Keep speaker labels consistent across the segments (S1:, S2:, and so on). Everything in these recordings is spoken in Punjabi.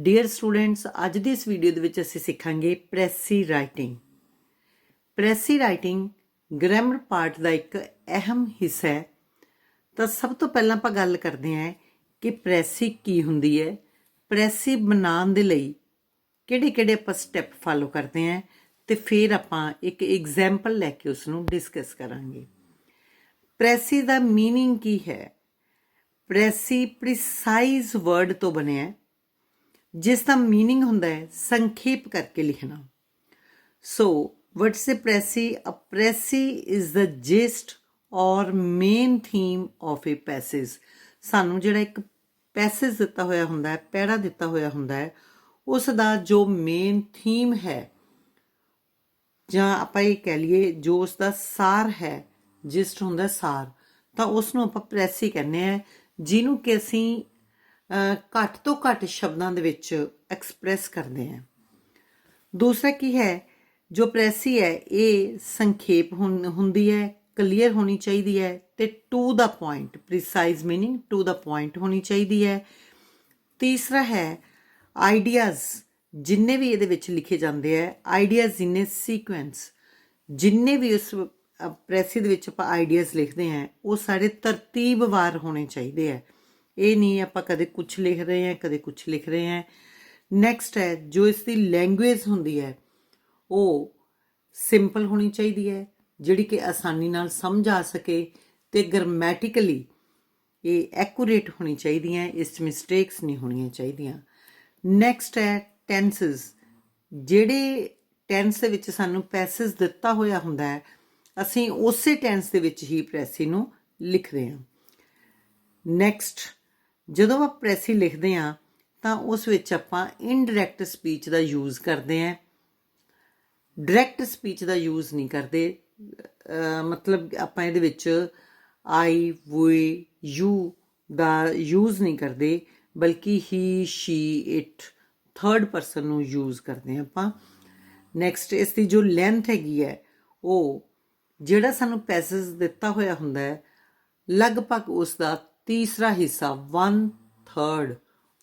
S1: ਡੀਅਰ ਸਟੂਡੈਂਟਸ, ਅੱਜ ਦੀ ਇਸ ਵੀਡੀਓ ਦੇ ਵਿੱਚ ਅਸੀਂ ਸਿੱਖਾਂਗੇ ਪ੍ਰੈਸੀ ਰਾਈਟਿੰਗ। ਪ੍ਰੈਸੀ ਰਾਈਟਿੰਗ ਗ੍ਰਾਮਰ ਪਾਰਟ ਦਾ ਇੱਕ ਅਹਿਮ ਹਿੱਸਾ ਹੈ। ਤਾਂ ਸਭ ਤੋਂ ਪਹਿਲਾਂ ਆਪਾਂ ਗੱਲ ਕਰਦੇ ਹਾਂ ਕਿ ਪ੍ਰੈਸੀ ਕੀ ਹੁੰਦੀ ਹੈ, ਪ੍ਰੈਸੀ ਬਣਾਉਣ ਦੇ ਲਈ ਕਿਹੜੇ ਆਪਾਂ ਸਟੈਪ ਫਾਲੋ ਕਰਦੇ ਹਾਂ, ਤੇ ਫਿਰ ਆਪਾਂ ਇੱਕ ਐਗਜ਼ਾਮਪਲ ਲੈ ਕੇ ਉਸ ਨੂੰ ਡਿਸਕਸ ਕਰਾਂਗੇ। ਪ੍ਰੈਸੀ ਦਾ ਮੀਨਿੰਗ ਕੀ ਹੈ? ਪ੍ਰੈਸੀ ਪ੍ਰੀਸਾਈਜ਼ ਵਰਡ ਤੋਂ ਬਣਿਆ ਹੈ, ਜਿਸ ਦਾ ਮੀਨਿੰਗ ਹੁੰਦਾ ਹੈ ਸੰਖੇਪ ਕਰਕੇ ਲਿਖਣਾ। ਸੋ what's A ਪ੍ਰੈਸੀ? A ਪ੍ਰੈਸੀ is the gist ਔਰ main theme of A passage. ਸਾਨੂੰ ਜਿਹੜਾ ਇੱਕ ਪੈਸੇਜ ਦਿੱਤਾ ਹੋਇਆ ਹੁੰਦਾ ਹੈ, ਪੈੜਾ ਦਿੱਤਾ ਹੋਇਆ ਹੁੰਦਾ ਹੈ, ਉਸ ਦਾ ਜੋ ਮੇਨ ਥੀਮ ਹੈ, ਜਾਂ ਆਪਾਂ ਇਹ ਕਹਿ ਲਈਏ ਜੋ ਉਸ ਦਾ ਸਾਰ ਹੈ, ਜਿਸਟ ਹੁੰਦਾ ਸਾਰ, ਤਾਂ ਉਸ ਨੂੰ ਆਪਾਂ ਪ੍ਰੈਸੀ ਕਹਿੰਦੇ ਹਾਂ, ਜਿਹਨੂੰ ਕਿ ਅਸੀਂ ਘੱਟ ਤੋਂ ਘੱਟ ਸ਼ਬਦਾਂ ਦੇ ਵਿੱਚ ਐਕਸਪ੍ਰੈਸ ਕਰਦੇ ਹਾਂ। ਦੂਸਰਾ ਕੀ ਹੈ, ਜੋ ਪ੍ਰੈਸੀ ਹੈ ਇਹ ਸੰਖੇਪ ਹੁੰਦੀ ਹੈ, ਕਲੀਅਰ ਹੋਣੀ ਚਾਹੀਦੀ ਹੈ, ਤੇ to the point, precise meaning to the point ਹੋਣੀ ਚਾਹੀਦੀ ਹੈ। ਤੀਸਰਾ ਹੈ ਆਈਡੀਆਜ਼, ਜਿੰਨੇ ਵੀ ਇਹਦੇ ਵਿੱਚ ਲਿਖੇ ਜਾਂਦੇ ਹੈ, ਆਈਡੀਆਜ਼ ਜਿੰਨੇ ਸੀਕੁਐਂਸ, ਜਿੰਨੇ ਵੀ ਉਸ ਪ੍ਰੈਸੀ ਦੇ ਵਿੱਚ ਆਪਾਂ ਆਈਡੀਆਜ਼ ਲਿਖਦੇ ਹਾਂ, ਉਹ ਸਾਰੇ ਤਰਤੀਬਵਾਰ ਹੋਣੇ ਚਾਹੀਦੇ ਹੈ। ਇਹ ਨਹੀਂ ਆਪਾਂ ਕਦੇ ਕੁਛ ਲਿਖ ਰਹੇ ਹਾਂ, ਕਦੇ ਕੁਛ ਲਿਖ ਰਹੇ ਹਾਂ। ਨੈਕਸਟ ਹੈ ਜੋ ਇਸ ਦੀ ਲੈਂਗੁਏਜ ਹੁੰਦੀ ਹੈ, ਉਹ ਸਿੰਪਲ ਹੋਣੀ ਚਾਹੀਦੀ ਹੈ, ਜਿਹੜੀ ਕਿ ਆਸਾਨੀ ਨਾਲ ਸਮਝ ਆ ਸਕੇ, ਤੇ ਗ੍ਰਾਮੈਟਿਕਲੀ ਇਹ ਐਕੂਰੇਟ ਹੋਣੀ ਚਾਹੀਦੀਆਂ, ਇਸ 'ਚ ਮਿਸਟੇਕਸ ਨਹੀਂ ਹੋਣੀਆਂ ਚਾਹੀਦੀਆਂ। ਨੈਕਸਟ ਹੈ ਟੈਂਸਸ, ਜਿਹੜੇ ਟੈਂਸ ਦੇ ਵਿੱਚ ਸਾਨੂੰ ਪੈਸੇਜ ਦਿੱਤਾ ਹੋਇਆ ਹੁੰਦਾ ਹੈ, ਅਸੀਂ ਉਸੇ ਟੈਂਸ ਦੇ ਵਿੱਚ ਹੀ ਪ੍ਰੈਸੀ ਨੂੰ ਲਿਖਦੇ ਹਾਂ। ਨੈਕਸਟ, ਜਦੋਂ ਆਪਾਂ ਪ੍ਰੈਸੀ ਲਿਖਦੇ ਹਾਂ ਤਾਂ ਉਸ ਵਿੱਚ ਆਪਾਂ ਇਨਡਾਇਰੈਕਟ ਸਪੀਚ ਦਾ ਯੂਜ਼ ਕਰਦੇ ਹਾਂ, ਡਾਇਰੈਕਟ ਸਪੀਚ ਦਾ ਯੂਜ਼ ਨਹੀਂ ਕਰਦੇ। ਮਤਲਬ ਆਪਾਂ ਇਹਦੇ ਵਿੱਚ ਆਈ, ਵੀ, ਯੂ ਦਾ ਯੂਜ਼ ਨਹੀਂ ਕਰਦੇ, ਬਲਕਿ ਹੀ, ਸ਼ੀ, ਇਟ, ਥਰਡ ਪਰਸਨ ਨੂੰ ਯੂਜ਼ ਕਰਦੇ ਹਾਂ ਆਪਾਂ। ਨੈਕਸਟ, ਇਸ ਦੀ ਜੋ ਲੈਂਥ ਹੈਗੀ ਹੈ, ਉਹ ਜਿਹੜਾ ਸਾਨੂੰ ਪੈਸੇਜ ਦਿੱਤਾ ਹੋਇਆ ਹੁੰਦਾ ਹੈ, ਲਗਭਗ ਉਸ ਦਾ ਤੀਸਰਾ ਹਿੱਸਾ, 1/3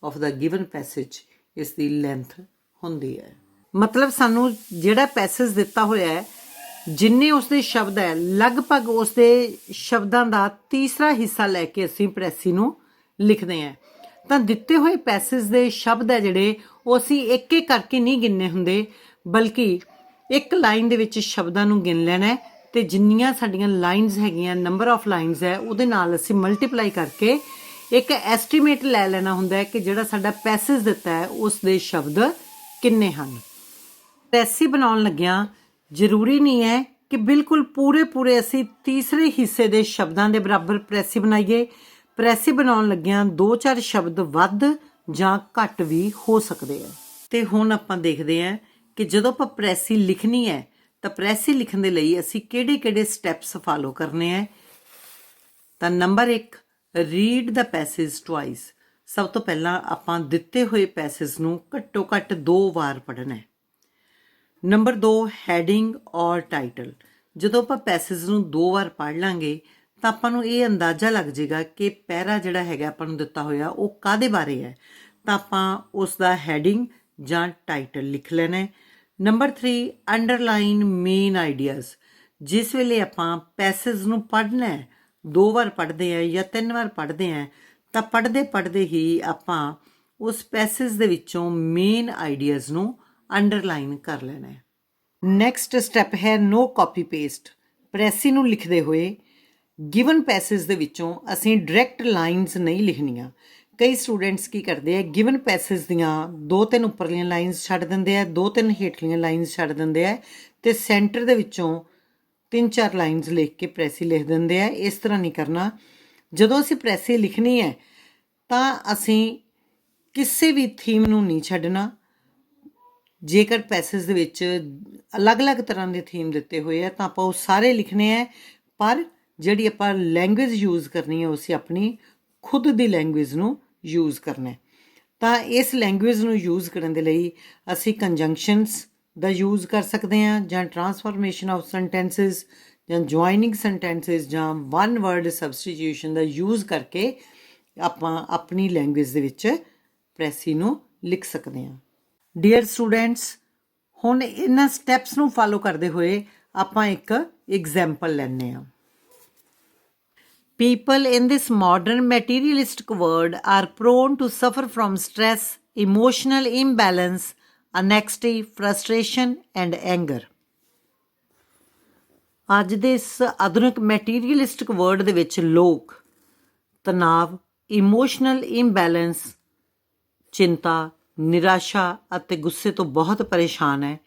S1: ਆਫ ਦਾ ਗਿਵਨ ਪੈਸੇਜ ਇਸ ਦੀ ਲੈਂਥ ਹੁੰਦੀ ਹੈ। ਮਤਲਬ ਸਾਨੂੰ ਜਿਹੜਾ ਪੈਸੇਜ ਦਿੱਤਾ ਹੋਇਆ ਹੈ, ਜਿੰਨੇ ਉਸਦੇ ਸ਼ਬਦ ਹੈ, ਲਗਭਗ ਉਸਦੇ ਸ਼ਬਦਾਂ ਦਾ ਤੀਸਰਾ ਹਿੱਸਾ ਲੈ ਕੇ ਅਸੀਂ ਪ੍ਰੈਸੀ ਨੂੰ ਲਿਖਦੇ ਹਾਂ। ਤਾਂ ਦਿੱਤੇ ਹੋਏ ਪੈਸੇਜ ਦੇ ਸ਼ਬਦ ਹੈ ਜਿਹੜੇ, ਉਹ ਅਸੀਂ ਇੱਕ ਇੱਕ ਕਰਕੇ ਨਹੀਂ ਗਿਣਨੇ ਹੁੰਦੇ, ਬਲਕਿ ਇੱਕ ਲਾਈਨ ਦੇ ਵਿੱਚ ਸ਼ਬਦਾਂ ਨੂੰ ਗਿਣ ਲੈਣਾ, ਤੇ ਜਿੰਨੀਆਂ ਸਾਡੀਆਂ ਲਾਈਨਸ ਹੈਗੀਆਂ, ਨੰਬਰ ਆਫ ਲਾਈਨਸ ਹੈ, ਉਹਦੇ ਨਾਲ ਅਸੀਂ ਮਲਟੀਪਲਾਈ ਕਰਕੇ ਇੱਕ ਐਸਟੀਮੇਟ ਲੈ ਲੈਣਾ ਹੁੰਦਾ ਹੈ ਕਿ ਜਿਹੜਾ ਸਾਡਾ ਪੈਸੇਜ ਦਿੱਤਾ ਹੈ ਉਸ ਦੇ ਸ਼ਬਦ ਕਿੰਨੇ ਹਨ। ਪ੍ਰੈਸੀ ਬਣਾਉਣ ਲੱਗਿਆਂ ਜ਼ਰੂਰੀ ਨਹੀਂ ਹੈ ਕਿ ਬਿਲਕੁਲ ਪੂਰੇ ਅਸੀਂ ਤੀਸਰੇ ਹਿੱਸੇ ਦੇ ਸ਼ਬਦਾਂ ਦੇ ਬਰਾਬਰ ਪ੍ਰੈਸੀ ਬਣਾਈਏ। ਪ੍ਰੈਸੀ ਬਣਾਉਣ ਲੱਗਿਆਂ 2-4 ਸ਼ਬਦ ਵੱਧ ਜਾਂ ਘੱਟ ਵੀ ਹੋ ਸਕਦੇ ਆ। ਤੇ ਹੁਣ ਆਪਾਂ ਦੇਖਦੇ ਹਾਂ ਕਿ ਜਦੋਂ ਆਪਾਂ ਪ੍ਰੈਸੀ ਲਿਖਣੀ ਹੈ, ਤਾਂ ਪ੍ਰੈਸੀ ਲਿਖਣ ਦੇ ਲਈ ਅਸੀਂ ਕਿਹੜੇ ਸਟੈਪਸ ਫਾਲੋ ਕਰਨੇ ਹੈ। ਤਾਂ ਨੰਬਰ 1, ਰੀਡ ਦਾ ਪੈਸੇਜ ਟਵਾਈਸ। ਸਭ ਤੋਂ ਪਹਿਲਾਂ ਆਪਾਂ ਦਿੱਤੇ ਹੋਏ ਪੈਸੇਜ ਨੂੰ ਘੱਟੋ ਘੱਟ 2 ਵਾਰ ਪੜ੍ਹਨਾ ਹੈ। ਨੰਬਰ 2, ਹੈਡਿੰਗ ਔਰ ਟਾਈਟਲ। ਜਦੋਂ ਆਪਾਂ ਪੈਸੇਜ ਨੂੰ 2 ਵਾਰ ਪੜ੍ਹ ਲਾਂਗੇ ਤਾਂ ਆਪਾਂ ਨੂੰ ਇਹ ਅੰਦਾਜ਼ਾ ਲੱਗ ਜਾਏਗਾ ਕਿ ਪੈਰਾ ਜਿਹੜਾ ਹੈਗਾ ਆਪਾਂ ਨੂੰ ਦਿੱਤਾ ਹੋਇਆ ਉਹ ਕਾਹਦੇ ਬਾਰੇ ਹੈ, ਤਾਂ ਆਪਾਂ ਉਸ ਦਾ ਹੈਡਿੰਗ ਜਾਂ ਟਾਈਟਲ ਲਿਖ ਲੈਣਾ ਹੈ। Number 3, underline main ideas. ਜਿਸ ਵੇਲੇ ਆਪਾਂ ਪੈਸੇਜ ਨੂੰ ਪੜ੍ਹਨਾ ਹੈ, 2 ਵਾਰ ਪੜ੍ਹਦੇ ਹਾਂ ਜਾਂ 3 ਵਾਰ ਪੜ੍ਹਦੇ ਹਾਂ, ਤਾਂ ਪੜ੍ਹਦੇ ਹੀ ਆਪਾਂ ਉਸ ਪੈਸੇਜ ਦੇ ਵਿੱਚੋਂ ਮੇਨ ਆਈਡੀਆਜ਼ ਨੂੰ ਅੰਡਰਲਾਈਨ ਕਰ ਲੈਣਾ ਹੈ। ਨੈਕਸਟ ਸਟੈਪ ਹੈ ਨੋ ਕਾਪੀ ਪੇਸਟ। ਪ੍ਰੈਸੀ ਨੂੰ ਲਿਖਦੇ ਹੋਏ ਗਿਵਨ ਪੈਸੇਜ ਦੇ ਵਿੱਚੋਂ ਅਸੀਂ ਡਾਇਰੈਕਟ ਲਾਈਨਸ ਨਹੀਂ ਲਿਖਣੀਆਂ। ਕਈ ਸਟੂਡੈਂਟਸ ਕੀ ਕਰਦੇ ਆ, ਗਿਵਨ ਪੈਸੇਜ ਦੀਆਂ 2-3 ਉੱਪਰਲੀਆਂ ਲਾਈਨਸ ਛੱਡ ਦਿੰਦੇ ਆ, 2-3 ਹੇਠਲੀਆਂ ਲਾਈਨਸ ਛੱਡ ਦਿੰਦੇ ਆ, ਤੇ ਸੈਂਟਰ ਦੇ ਵਿੱਚੋਂ 3-4 ਲਾਈਨਸ ਲਿਖ ਕੇ ਪ੍ਰੈਸੀ ਲਿਖ ਦਿੰਦੇ ਆ। ਇਸ ਤਰ੍ਹਾਂ ਨਹੀਂ ਕਰਨਾ। ਜਦੋਂ ਅਸੀਂ ਪ੍ਰੈਸੀ ਲਿਖਣੀ ਹੈ ਤਾਂ ਅਸੀਂ ਕਿਸੇ ਵੀ ਥੀਮ ਨੂੰ ਨਹੀਂ ਛੱਡਣਾ। ਜੇਕਰ ਪੈਸੇਜ ਦੇ ਵਿੱਚ ਅਲੱਗ-ਅਲੱਗ ਤਰ੍ਹਾਂ ਦੇ ਥੀਮ ਦਿੱਤੇ ਹੋਏ ਆ ਤਾਂ ਆਪਾਂ ਉਹ ਸਾਰੇ ਲਿਖਣੇ ਹੈ, ਪਰ ਜਿਹੜੀ ਆਪਾਂ ਲੈਂਗੁਏਜ ਯੂਜ਼ ਕਰਨੀ ਹੈ, ਉਸੇ ਆਪਣੀ ਖੁਦ ਦੀ ਲੈਂਗੁਏਜ ਨੂੰ ਯੂਜ਼ ਕਰਨਾ। ਤਾਂ ਇਸ ਲੈਂਗੁਏਜ ਨੂੰ ਯੂਜ਼ ਕਰਨ ਦੇ ਲਈ ਅਸੀਂ ਕੰਜੰਕਸ਼ਨਸ ਦਾ ਯੂਜ਼ ਕਰ ਸਕਦੇ ਹਾਂ, ਜਾਂ ਟਰਾਂਸਫਾਰਮੇਸ਼ਨ ਆਫ ਸੈਂਟੈਂਸਸ, ਜਾਂ ਜੁਆਇਨਿੰਗ ਸੈਂਟੈਂਸਸ, ਜਾਂ ਵਨ ਵਰਡ ਸਬਸਟੀਟਿਊਸ਼ਨ ਦਾ ਯੂਜ਼ ਕਰਕੇ ਆਪਾਂ ਆਪਣੀ ਲੈਂਗੁਏਜ ਦੇ ਵਿੱਚ ਪ੍ਰੈਸੀ ਨੂੰ ਲਿਖ ਸਕਦੇ ਹਾਂ। ਡੀਅਰ ਸਟੂਡੈਂਟਸ, ਹੁਣ ਇਹਨਾਂ ਸਟੈਪਸ ਨੂੰ ਫਾਲੋ ਕਰਦੇ ਹੋਏ ਆਪਾਂ ਇੱਕ ਐਗਜ਼ਾਮਪਲ ਲੈਂਦੇ ਹਾਂ। People in this modern materialistic world are prone to suffer from stress, emotional imbalance, anxiety, frustration, and anger. ਅੱਜ ਦੇ ਇਸ ਆਧੁਨਿਕ ਮੈਟੀਰੀਅਲਿਸਟਿਕ ਵਰਲਡ ਦੇ ਵਿੱਚ ਲੋਕ ਤਣਾਵ, ਇਮੋਸ਼ਨਲ ਇੰਬੈਲੈਂਸ, ਚਿੰਤਾ, ਨਿਰਾਸ਼ਾ ਅਤੇ ਗੁੱਸੇ ਤੋਂ ਬਹੁਤ ਪਰੇਸ਼ਾਨ ਹੈ।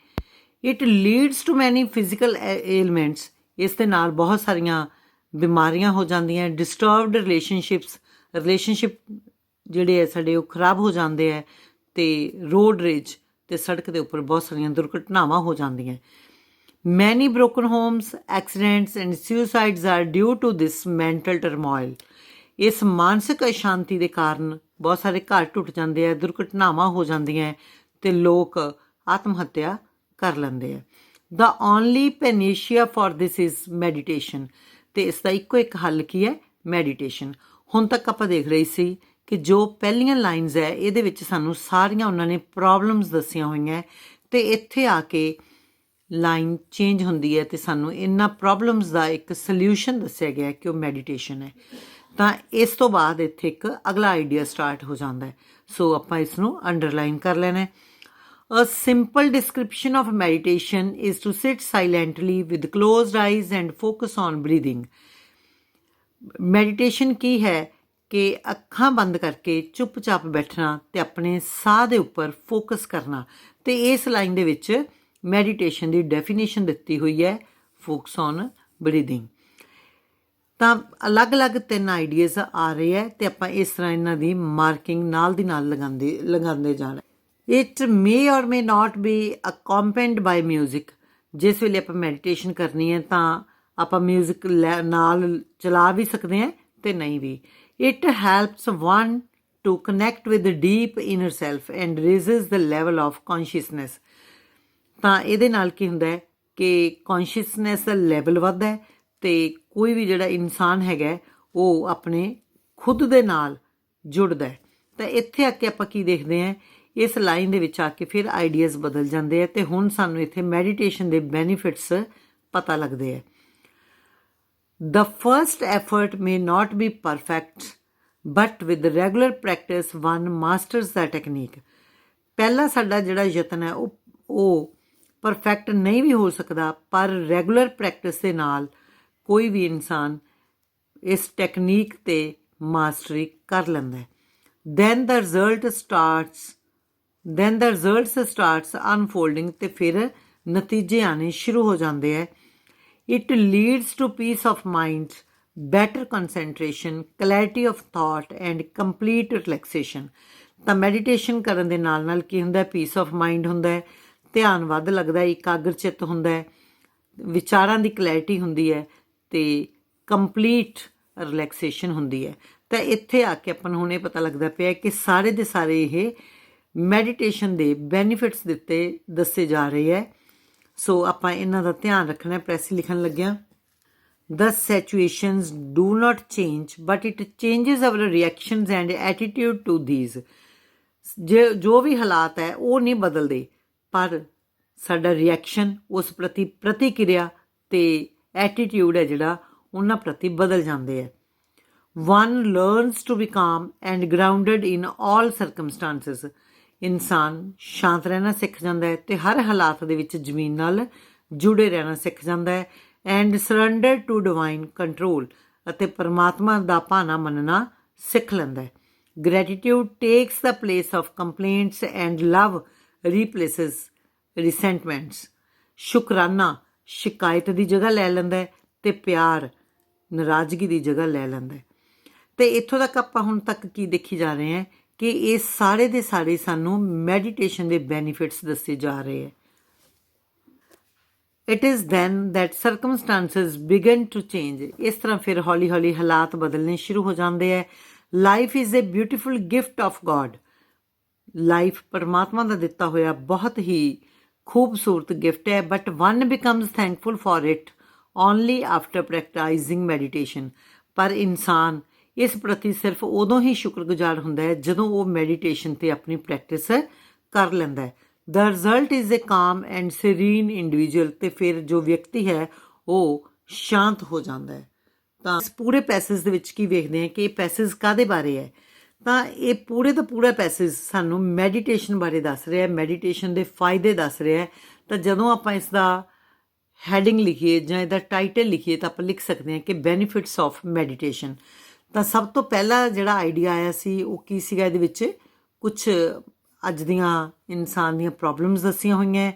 S1: ਇਟ ਲੀਡਸ ਟੂ ਮੈਨੀ ਫਿਜ਼ੀਕਲ ਏਲਮੈਂਟਸ, ਇਸ ਦੇ ਨਾਲ ਬਹੁਤ ਸਾਰੀਆਂ ਬਿਮਾਰੀਆਂ ਹੋ ਜਾਂਦੀਆਂ। ਡਿਸਟਰਬਡ ਰਿਲੇਸ਼ਨਸ਼ਿਪ ਜਿਹੜੇ ਹੈ ਸਾਡੇ ਉਹ ਖਰਾਬ ਹੋ ਜਾਂਦੇ ਹੈ, ਅਤੇ ਰੋਡ ਰੇਜ ਅਤੇ ਸੜਕ ਦੇ ਉੱਪਰ ਬਹੁਤ ਸਾਰੀਆਂ ਦੁਰਘਟਨਾਵਾਂ ਹੋ ਜਾਂਦੀਆਂ। Many broken homes, accidents and suicides are due to this mental turmoil. ਇਸ ਮਾਨਸਿਕ ਅਸ਼ਾਂਤੀ ਦੇ ਕਾਰਨ ਬਹੁਤ ਸਾਰੇ ਘਰ ਟੁੱਟ ਜਾਂਦੇ ਆ, ਦੁਰਘਟਨਾਵਾਂ ਹੋ ਜਾਂਦੀਆਂ ਅਤੇ ਲੋਕ ਆਤਮ ਹੱਤਿਆ ਕਰ ਲੈਂਦੇ ਆ। The only panacea for this is meditation, ਅਤੇ ਇਸ ਦਾ ਇੱਕੋ ਇੱਕ ਹੱਲ ਕੀ ਹੈ? ਮੈਡੀਟੇਸ਼ਨ। ਹੁਣ ਤੱਕ ਆਪਾਂ ਦੇਖ ਰਹੇ ਸੀ ਕਿ ਜੋ ਪਹਿਲੀਆਂ ਲਾਈਨਸ ਹੈ ਇਹਦੇ ਵਿੱਚ ਸਾਨੂੰ ਸਾਰੀਆਂ ਉਹਨਾਂ ਨੇ ਪ੍ਰੋਬਲਮਸ ਦੱਸੀਆਂ ਹੋਈਆਂ, ਅਤੇ ਇੱਥੇ ਆ ਕੇ ਲਾਈਨ ਚੇਂਜ ਹੁੰਦੀ ਹੈ ਅਤੇ ਸਾਨੂੰ ਇਹਨਾਂ ਪ੍ਰੋਬਲਮਸ ਦਾ ਇੱਕ ਸਲਿਊਸ਼ਨ ਦੱਸਿਆ ਗਿਆ ਕਿ ਉਹ ਮੈਡੀਟੇਸ਼ਨ ਹੈ। ਤਾਂ ਇਸ ਤੋਂ ਬਾਅਦ ਇੱਥੇ ਇੱਕ ਅਗਲਾ ਆਈਡੀਆ ਸਟਾਰਟ ਹੋ ਜਾਂਦਾ ਹੈ। ਸੋ ਆਪਾਂ ਇਸ ਨੂੰ ਅੰਡਰਲਾਈਨ ਕਰ ਲੈਣਾ। A simple description of meditation is to sit silently with closed eyes and focus on breathing. Meditation ਕੀ ਹੈ ਕਿ ਅੱਖਾਂ ਬੰਦ ਕਰਕੇ ਚੁੱਪਚਾਪ ਬੈਠਣਾ ਅਤੇ ਆਪਣੇ ਸਾਹ ਦੇ ਉੱਪਰ ਫੋਕਸ ਕਰਨਾ। ਅਤੇ ਇਸ ਲਾਈਨ ਦੇ ਵਿੱਚ ਮੈਡੀਟੇਸ਼ਨ ਦੀ ਡੈਫੀਨੇਸ਼ਨ ਦਿੱਤੀ ਹੋਈ ਹੈ, ਫੋਕਸ ਔਨ ਬਰੀਦਿੰਗ। ਤਾਂ ਅਲੱਗ-ਅਲੱਗ 3 ਆਈਡੀਆਜ਼ ਆ ਰਹੇ ਹੈ ਅਤੇ ਆਪਾਂ ਇਸ ਤਰ੍ਹਾਂ ਇਹਨਾਂ ਦੀ ਮਾਰਕਿੰਗ ਨਾਲ ਦੀ ਨਾਲ ਲਗਾਉਂਦੇ ਜਾਣਾ। ਇਟ ਮੇ ਔਰ ਮੇ ਨਾਟ ਬੀ ਅਕੰਪੈਨਡ ਬਾਈ ਮਿਊਜ਼ਿਕ। ਜਿਸ ਵੇਲੇ ਆਪਾਂ ਮੈਡੀਟੇਸ਼ਨ ਕਰਨੀ ਹੈ ਤਾਂ ਆਪਾਂ ਮਿਊਜ਼ਿਕ ਨਾਲ ਚਲਾ ਵੀ ਸਕਦੇ ਹਾਂ ਅਤੇ ਨਹੀਂ ਵੀ। It helps one to connect with deep inner self and raises the level of consciousness. ਤਾਂ ਇਹਦੇ ਨਾਲ ਕੀ ਹੁੰਦਾ ਹੈ ਕਿ ਕੌਨਸ਼ੀਅਸਨੈਸ ਦਾ ਲੈਵਲ ਵੱਧਦਾ ਹੈ ਅਤੇ ਕੋਈ ਵੀ ਜਿਹੜਾ ਇਨਸਾਨ ਹੈਗਾ ਉਹ ਆਪਣੇ ਖੁਦ ਦੇ ਨਾਲ ਜੁੜਦਾ ਹੈ। ਤਾਂ ਇੱਥੇ ਆ ਕੇ ਆਪਾਂ ਕੀ ਦੇਖਦੇ ਹਾਂ, ਇਸ ਲਾਈਨ ਦੇ ਵਿੱਚ ਆ ਕੇ ਫਿਰ ਆਈਡੀਆਜ਼ ਬਦਲ ਜਾਂਦੇ ਆ ਅਤੇ ਹੁਣ ਸਾਨੂੰ ਇੱਥੇ ਮੈਡੀਟੇਸ਼ਨ ਦੇ ਬੈਨੀਫਿਟਸ ਪਤਾ ਲੱਗਦੇ ਆ। The first effort may not be perfect but with regular practice one masters the technique. ਪਹਿਲਾ ਸਾਡਾ ਜਿਹੜਾ ਯਤਨ ਹੈ ਉਹ ਪਰਫੈਕਟ ਨਹੀਂ ਵੀ ਹੋ ਸਕਦਾ, ਪਰ ਰੈਗੂਲਰ ਪ੍ਰੈਕਟਿਸ ਦੇ ਨਾਲ ਕੋਈ ਵੀ ਇਨਸਾਨ ਇਸ ਟੈਕਨੀਕ 'ਤੇ ਮਾਸਟਰੀ ਕਰ ਲੈਂਦਾ ਹੈ। Then the results starts unfolding, ਅਤੇ ਫਿਰ ਨਤੀਜੇ ਆਉਣੇ ਸ਼ੁਰੂ ਹੋ ਜਾਂਦੇ ਹੈ। It leads to peace of mind, better concentration, clarity of thought and complete relaxation. ਤਾਂ ਮੈਡੀਟੇਸ਼ਨ ਕਰਨ ਦੇ ਨਾਲ ਨਾਲ ਕੀ ਹੁੰਦਾ, ਪੀਸ ਆਫ ਮਾਈਂਡ ਹੁੰਦਾ ਹੈ, ਧਿਆਨ ਵੱਧ ਲੱਗਦਾ, ਇਕਾਗਰ ਚਿੱਤ ਹੁੰਦਾ ਹੈ, ਵਿਚਾਰਾਂ ਦੀ ਕਲੈਰਿਟੀ ਹੁੰਦੀ ਹੈ ਅਤੇ ਕੰਪਲੀਟ ਰਿਲੈਕਸੇਸ਼ਨ ਹੁੰਦੀ ਹੈ। ਤਾਂ ਇੱਥੇ ਆ ਕੇ ਆਪਾਂ ਨੂੰ ਹੁਣ ਇਹ ਪਤਾ ਲੱਗਦਾ ਪਿਆ ਕਿ ਸਾਰੇ ਦੇ ਸਾਰੇ ਇਹ ਮੈਡੀਟੇਸ਼ਨ ਦੇ ਬੈਨੀਫਿਟਸ ਦੱਸੇ ਜਾ ਰਹੇ ਹੈ। ਸੋ ਆਪਾਂ ਇਹਨਾਂ ਦਾ ਧਿਆਨ ਰੱਖਣਾ। ਪ੍ਰੈਸੀ ਲਿਖਣ ਲੱਗਿਆ, the situations do not change but it changes our reactions and attitude to these. ਜੋ ਵੀ ਹਾਲਾਤ ਹੈ ਉਹ ਨਹੀਂ ਬਦਲਦੇ, ਪਰ ਸਾਡਾ ਰਿਐਕਸ਼ਨ ਉਸ ਪ੍ਰਤੀ ਪ੍ਰਤੀਕਿਰਿਆ ਅਤੇ ਐਟੀਟਿਊਡ ਹੈ ਜਿਹੜਾ ਉਹਨਾਂ ਪ੍ਰਤੀ ਬਦਲ ਜਾਂਦੇ ਹੈ। One learns to be calm and grounded in all circumstances. ਇਨਸਾਨ ਸ਼ਾਂਤ ਰਹਿਣਾ ਸਿੱਖ ਜਾਂਦਾ ਹੈ ਅਤੇ ਹਰ ਹਾਲਾਤ ਦੇ ਵਿੱਚ ਜ਼ਮੀਨ ਨਾਲ ਜੁੜੇ ਰਹਿਣਾ ਸਿੱਖ ਜਾਂਦਾ ਹੈ। And surrender to divine control, ਅਤੇ ਪਰਮਾਤਮਾ ਦਾ ਭਾਣਾ ਮੰਨਣਾ ਸਿੱਖ ਲੈਂਦਾ ਹੈ। Gratitude takes the place of complaints and love replaces resentments. ਸ਼ੁਕਰਾਨਾ ਸ਼ਿਕਾਇਤ ਦੀ ਜਗ੍ਹਾ ਲੈ ਲੈਂਦਾ ਹੈ ਅਤੇ ਪਿਆਰ ਨਾਰਾਜ਼ਗੀ ਦੀ ਜਗ੍ਹਾ ਲੈ ਲੈਂਦਾ ਹੈ। ਅਤੇ ਇੱਥੋਂ ਤੱਕ ਆਪਾਂ ਹੁਣ ਤੱਕ ਕੀ ਦੇਖੀ ਜਾ ਰਹੇ ਹਾਂ ਕਿ ਇਹ ਸਾਰੇ ਦੇ ਸਾਰੇ ਸਾਨੂੰ ਮੈਡੀਟੇਸ਼ਨ ਦੇ ਬੈਨੀਫਿਟਸ ਦੱਸੇ ਜਾ ਰਹੇ ਹੈ। It is then that circumstances begin to change. ਇਸ ਤਰ੍ਹਾਂ ਫਿਰ ਹੌਲੀ ਹੌਲੀ ਹਾਲਾਤ ਬਦਲਣੇ ਸ਼ੁਰੂ ਹੋ ਜਾਂਦੇ ਹੈ। Life is a beautiful gift of God. Life ਪਰਮਾਤਮਾ ਦਾ ਦਿੱਤਾ ਹੋਇਆ ਬਹੁਤ ਹੀ ਖੂਬਸੂਰਤ ਗਿਫਟ ਹੈ। But one becomes thankful for it only after practising meditation. ਪਰ ਇਨਸਾਨ ਇਸ ਪ੍ਰਤੀ ਸਿਰਫ ਉਦੋਂ ਹੀ ਸ਼ੁਕਰਗੁਜ਼ਾਰ ਹੁੰਦਾ ਹੈ ਜਦੋਂ ਉਹ ਮੈਡੀਟੇਸ਼ਨ ਤੇ ਆਪਣੀ ਪ੍ਰੈਕਟਿਸ ਕਰ ਲੈਂਦਾ ਹੈ। ਦ ਰਿਜ਼ਲਟ ਇਜ਼ ਏ ਕਾਮ ਐਂਡ ਸੀਰੀਨ ਇੰਡੀਵਿਜੂਅਲ, ਤੇ ਫਿਰ ਜੋ ਵਿਅਕਤੀ ਹੈ ਉਹ ਸ਼ਾਂਤ ਹੋ ਜਾਂਦਾ ਹੈ। ਤਾਂ ਇਸ ਪੂਰੇ ਪੈਸੇਜ ਦੇ ਵਿੱਚ ਕੀ ਵੇਖਦੇ ਹਾਂ ਕਿ ਇਹ ਪੈਸੇਜ ਕਾਹਦੇ ਬਾਰੇ ਹੈ। ਤਾਂ ਇਹ ਪੂਰੇ ਦਾ ਪੂਰਾ ਪੈਸੇਜ ਸਾਨੂੰ ਮੈਡੀਟੇਸ਼ਨ ਬਾਰੇ ਦੱਸ ਰਿਹਾ, ਮੈਡੀਟੇਸ਼ਨ ਦੇ ਫਾਇਦੇ ਦੱਸ ਰਿਹਾ। ਤਾਂ ਜਦੋਂ ਆਪਾਂ ਇਸ ਦਾ ਹੈਡਿੰਗ ਲਿਖੀਏ ਜਾਂ ਇਹਦਾ ਟਾਈਟਲ ਲਿਖੀਏ ਤਾਂ ਆਪਾਂ ਲਿਖ ਸਕਦੇ ਹਾਂ ਕਿ ਬੈਨੀਫਿਟਸ ਆਫ ਮੈਡੀਟੇਸ਼ਨ। ਤਾਂ ਸਭ ਤੋਂ ਪਹਿਲਾ ਜਿਹੜਾ ਆਈਡੀਆ ਆਇਆ ਸੀ ਉਹ ਕੀ ਸੀਗਾ, ਇਹਦੇ ਵਿੱਚ ਕੁਛ ਅੱਜ ਦੀਆਂ ਇਨਸਾਨ ਦੀਆਂ ਪ੍ਰੋਬਲਮਸ ਦੱਸੀਆਂ ਹੋਈਆਂ,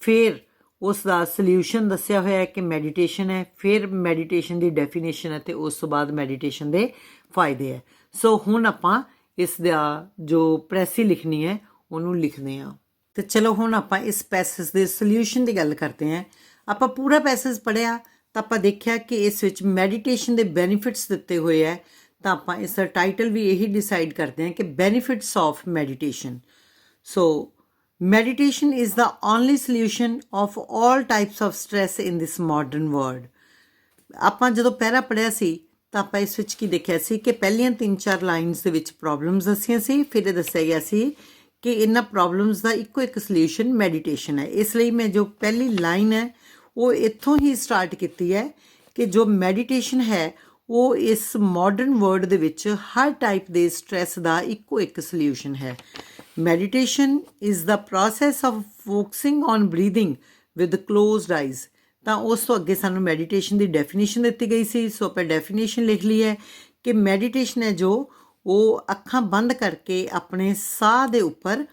S1: ਫਿਰ ਉਸ ਦਾ ਸਲਿਊਸ਼ਨ ਦੱਸਿਆ ਹੋਇਆ ਹੈ ਕਿ ਮੈਡੀਟੇਸ਼ਨ ਹੈ, ਫਿਰ ਮੈਡੀਟੇਸ਼ਨ ਦੀ ਡੈਫੀਨੇਸ਼ਨ ਹੈ, ਅਤੇ ਉਸ ਤੋਂ ਬਾਅਦ ਮੈਡੀਟੇਸ਼ਨ ਦੇ ਫਾਇਦੇ ਹੈ। ਸੋ ਹੁਣ ਆਪਾਂ ਇਸ ਦਾ ਜੋ ਪ੍ਰੈਸੀ ਲਿਖਣੀ ਹੈ ਉਹਨੂੰ ਲਿਖਦੇ ਹਾਂ। ਤੇ ਚਲੋ ਹੁਣ ਆਪਾਂ ਇਸ ਪੈਸੇਜ ਦੇ ਸਲਿਊਸ਼ਨ ਦੀ ਗੱਲ ਕਰਦੇ ਹਾਂ। ਆਪਾਂ ਪੂਰਾ ਪੈਸੇਜ ਪੜ੍ਹਿਆ ਤਾਂ ਆਪਾਂ ਦੇਖਿਆ ਕਿ ਇਸ ਵਿੱਚ ਮੈਡੀਟੇਸ਼ਨ ਦੇ ਬੈਨੀਫਿਟਸ ਦਿੱਤੇ ਹੋਏ ਹੈ। ਤਾਂ ਆਪਾਂ ਇਸ ਦਾ ਟਾਈਟਲ ਵੀ ਇਹੀ ਡਿਸਾਈਡ ਕਰਦੇ ਹਾਂ ਕਿ benefits of meditation. So meditation is the only solution of all types of stress in this modern world। ਆਪਾਂ ਜਦੋਂ ਪਹਿਰਾ ਪੜ੍ਹਿਆ ਸੀ ਤਾਂ ਆਪਾਂ ਇਸ ਵਿੱਚ ਕੀ ਦੇਖਿਆ ਸੀ ਕਿ ਪਹਿਲੀਆਂ 3-4 ਲਾਈਨਸ ਦੇ ਵਿੱਚ ਪ੍ਰੋਬਲਮਸ ਦੱਸੀਆਂ ਸੀ, ਫਿਰ ਇਹ ਦੱਸਿਆ ਗਿਆ ਸੀ ਕਿ ਇਹਨਾਂ ਪ੍ਰੋਬਲਮਸ ਦਾ ਇੱਕੋ ਇੱਕ ਸਲਿਊਸ਼ਨ ਮੈਡੀਟੇਸ਼ਨ ਹੈ। ਇਸ ਲਈ ਮੈਂ ਜੋ ਪਹਿਲੀ ਲਾਈਨ ਹੈ ਉਹ ਇੱਥੋਂ ਹੀ ਸਟਾਰਟ ਕੀਤੀ ਹੈ ਕਿ ਜੋ ਮੈਡੀਟੇਸ਼ਨ ਹੈ ਉਹ ਇਸ ਮਾਡਰਨ ਵਰਲਡ ਦੇ ਵਿੱਚ ਹਰ ਟਾਈਪ ਦੇ ਸਟ੍ਰੈਸ ਦਾ ਇੱਕੋ ਇੱਕ ਸਲਿਊਸ਼ਨ ਹੈ। Meditation is the process of focusing on breathing with closed eyes। ਤਾਂ ਉਸ ਤੋਂ ਅੱਗੇ ਸਾਨੂੰ ਮੈਡੀਟੇਸ਼ਨ ਦੀ ਡੈਫੀਨੇਸ਼ਨ ਦਿੱਤੀ ਗਈ ਸੀ। ਸੋ ਆਪਾਂ ਡੈਫੀਨੇਸ਼ਨ ਲਿਖ ਲਈ ਹੈ ਕਿ ਮੈਡੀਟੇਸ਼ਨ ਹੈ ਜੋ ਉਹ ਅੱਖਾਂ ਬੰਦ ਕਰਕੇ ਆਪਣੇ ਸਾਹ ਦੇ ਉੱਪਰ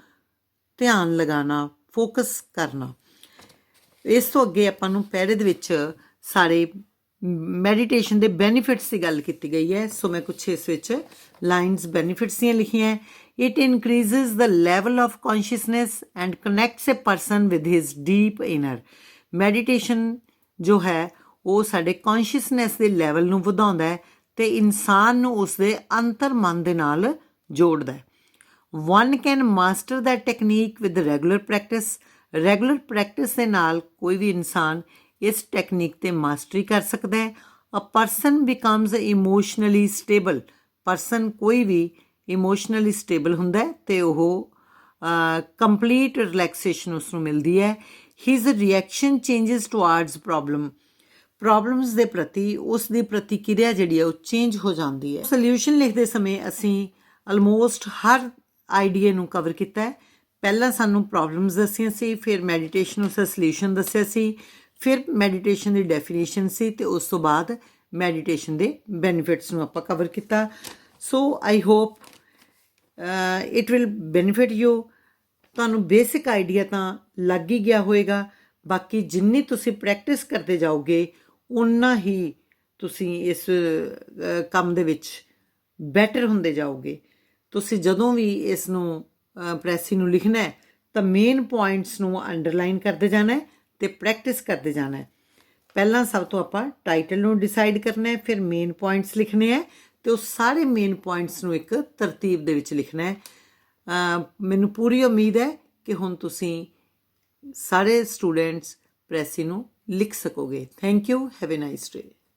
S1: ਧਿਆਨ ਲਗਾਉਣਾ, ਫੋਕਸ ਕਰਨਾ। ਇਸ ਤੋਂ ਅੱਗੇ ਆਪਾਂ ਨੂੰ ਪੈਰੇ ਦੇ ਵਿੱਚ ਸਾਰੇ ਮੈਡੀਟੇਸ਼ਨ ਦੇ ਬੈਨੀਫਿਟਸ ਦੀ ਗੱਲ ਕੀਤੀ ਗਈ ਹੈ। ਸੋ ਮੈਂ ਕੁਛ ਇਸ ਵਿੱਚ ਲਾਈਨਸ ਬੈਨੀਫਿਟਸ ਦੀਆਂ ਲਿਖੀਆਂ। It increases the level of consciousness and connects a person with his deep inner। Meditation ਜੋ ਹੈ ਉਹ ਸਾਡੇ ਕੌਨਸ਼ੀਅਸਨੈਸ ਦੇ ਲੈਵਲ ਨੂੰ ਵਧਾਉਂਦਾ ਹੈ ਅਤੇ ਇਨਸਾਨ ਨੂੰ ਉਸਦੇ ਅੰਤਰ ਮਨ ਦੇ ਨਾਲ ਜੋੜਦਾ ਹੈ। One can master that technique with regular practice। Regular practice ਦੇ ਨਾਲ ਕੋਈ ਵੀ ਇਨਸਾਨ ਇਸ ਟੈਕਨੀਕ 'ਤੇ ਮਾਸਟਰੀ ਕਰ ਸਕਦਾ ਹੈ। A person becomes emotionally stable। Person ਕੋਈ ਵੀ ਇਮੋਸ਼ਨਲੀ ਸਟੇਬਲ ਹੁੰਦਾ ਹੈ ਅਤੇ ਉਹ ਕੰਪਲੀਟ ਰਿਲੈਕਸੇਸ਼ਨ ਉਸ ਨੂੰ ਮਿਲਦੀ ਹੈ। ਹਿਜ਼ ਰਿਐਕਸ਼ਨ ਚੇਂਜਸ ਟੁਆਰਡਸ ਪ੍ਰੋਬਲਮਸ ਦੇ ਪ੍ਰਤੀ ਉਸ ਦੀ ਪ੍ਰਤੀਕਿਰਿਆ ਜਿਹੜੀ ਹੈ ਉਹ ਚੇਂਜ ਹੋ ਜਾਂਦੀ ਹੈ। ਸਲਿਊਸ਼ਨ ਲਿਖਦੇ ਸਮੇਂ ਅਸੀਂ ਆਲਮੋਸਟ ਹਰ ਆਈਡੀਏ ਨੂੰ ਕਵਰ ਕੀਤਾ ਹੈ। ਪਹਿਲਾਂ ਸਾਨੂੰ ਪ੍ਰੋਬਲਮਸ ਦੱਸੀਆਂ ਸੀ, ਫਿਰ ਮੈਡੀਟੇਸ਼ਨ ਉਸਦਾ ਸਲਿਊਸ਼ਨ ਦੱਸਿਆ ਸੀ, ਫਿਰ ਮੈਡੀਟੇਸ਼ਨ ਦੀ ਡੈਫੀਨੇਸ਼ਨ ਸੀ, ਅਤੇ ਉਸ ਤੋਂ ਬਾਅਦ ਮੈਡੀਟੇਸ਼ਨ ਦੇ ਬੈਨੀਫਿਟਸ ਨੂੰ ਆਪਾਂ ਕਵਰ ਕੀਤਾ। So I hope it will benefit you. ਤੁਹਾਨੂੰ ਬੇਸਿਕ ਆਈਡੀਆ ਤਾਂ ਲੱਗ ਹੀ ਗਿਆ ਹੋਏਗਾ। ਬਾਕੀ ਜਿੰਨੀ ਤੁਸੀਂ ਪ੍ਰੈਕਟਿਸ ਕਰਦੇ ਜਾਓਗੇ ਉਨਾ ਹੀ ਤੁਸੀਂ ਇਸ ਕੰਮ ਦੇ ਵਿੱਚ ਬੈਟਰ ਹੁੰਦੇ ਜਾਓਗੇ। ਤੁਸੀਂ ਜਦੋਂ ਵੀ ਇਸ ਨੂੰ ਪ੍ਰੈਸੀ ਨੂੰ ਲਿਖਣਾ ਹੈ ਤਾਂ ਮੇਨ ਪੁਆਇੰਟਸ ਨੂੰ ਅੰਡਰਲਾਈਨ ਕਰਦੇ ਜਾਣਾ ਅਤੇ ਪ੍ਰੈਕਟਿਸ ਕਰਦੇ ਜਾਣਾ। ਪਹਿਲਾਂ ਸਭ ਤੋਂ ਆਪਾਂ ਟਾਈਟਲ ਨੂੰ ਡਿਸਾਈਡ ਕਰਨਾ ਹੈ, ਫਿਰ ਮੇਨ ਪੁਆਇੰਟਸ ਲਿਖਣੇ ਹੈ ਅਤੇ ਉਹ ਸਾਰੇ ਮੇਨ ਪੁਆਇੰਟਸ ਨੂੰ ਇੱਕ ਤਰਤੀਬ ਦੇ ਵਿੱਚ ਲਿਖਣਾ ਹੈ। ਮੈਨੂੰ ਪੂਰੀ ਉਮੀਦ ਹੈ ਕਿ ਹੁਣ ਤੁਸੀਂ ਸਾਰੇ ਸਟੂਡੈਂਟਸ ਪ੍ਰੈਸੀ ਨੂੰ ਲਿਖ ਸਕੋਗੇ। Thank you. Have A nice day.